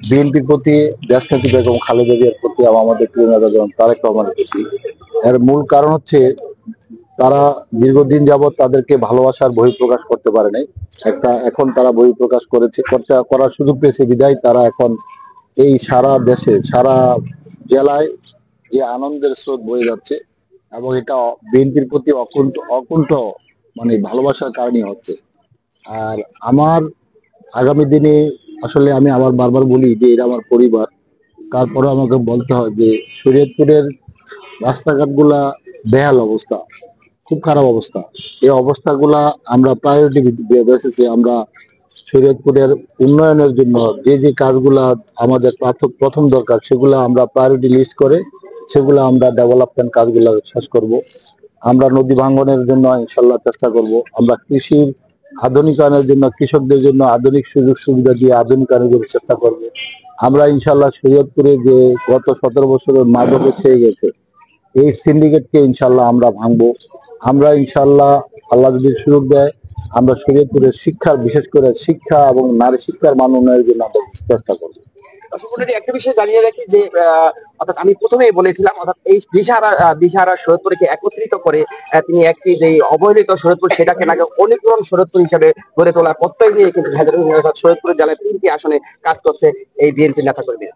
বিএনপির প্রতি, দেশনেত্রী বেগম খালেদা জিয়ার প্রতি, আমাদের প্রিয় নেতা যেমন তারেক রহমানের প্রতি। এর মূল কারণ হচ্ছে তারা দীর্ঘদিন যাবৎ তাদেরকে ভালোবাসার বহিঃপ্রকাশ করতে পারে নাই। এখন তারা বহিঃপ্রকাশ করার সুযোগ পেয়েছে বিধায় তারা এখন এই সারা দেশে, সারা জেলায় যে আনন্দের স্রোত বয়ে যাচ্ছে, এবং এটা বিএনপির প্রতি অকুণ্ঠ অকুণ্ঠ মানে ভালোবাসার কারণে হচ্ছে। আর আমার আগামী দিনে আসলে আমি আবার বারবার বলি যে এটা আমার পরিবার, তারপরে আমাকে বলতে হয় যে শরীয়তপুরের রাস্তাঘাটগুলা বেহাল অবস্থা, খুব খারাপ অবস্থা। এই অবস্থাগুলা আমরা প্রায়োরিটি বেসিসে আমরা শরীয়তপুরের উন্নয়নের জন্য যে যে কাজগুলা আমাদের প্রথম দরকার সেগুলা আমরা প্রায়োরিটি লিস্ট করে সেগুলো আমরা ডেভেলপমেন্ট কাজগুলো শেষ করব। আমরা নদী ভাঙ্গনের জন্য ইনশাল্লাহ চেষ্টা করব। আমরা কৃষির আধুনিকায়নের জন্য, কৃষকদের জন্য আধুনিক সুযোগ সুবিধা দিয়ে আধুনিকায়নের জন্য চেষ্টা করব। আমরা ইনশাল্লাহ শরীয়তপুরে যে গত 17 বছরের মাদকে খেয়ে গেছে এই সিন্ডিকেটকে ইনশাল্লাহ আমরা ভাঙবো। আমরা ইনশাল্লাহ, আল্লাহ যদি সুযোগ দেয়, আমরা শরীয়তপুরের শিক্ষা, বিশেষ করে শিক্ষা এবং নারী শিক্ষার মান উন্নয়নের জন্য আমরা চেষ্টা করবো। একটা বিষয় জানিয়ে রাখি যে অর্থাৎ আমি প্রথমেই বলেছিলাম, অর্থাৎ এই দিশাহারা শরীয়তপুরকে একত্রিত করে তিনি একটি যে অবহেলিত শরীয়তপুর সেটাকে নাকি অনুকরণ শরীয়তপুর হিসেবে গড়ে তোলার প্রত্যয় নিয়ে কিন্তু শরীয়তপুর জেলায় 3টি আসনে কাজ করছে এই বিএনপি নেতা কর্মীরা।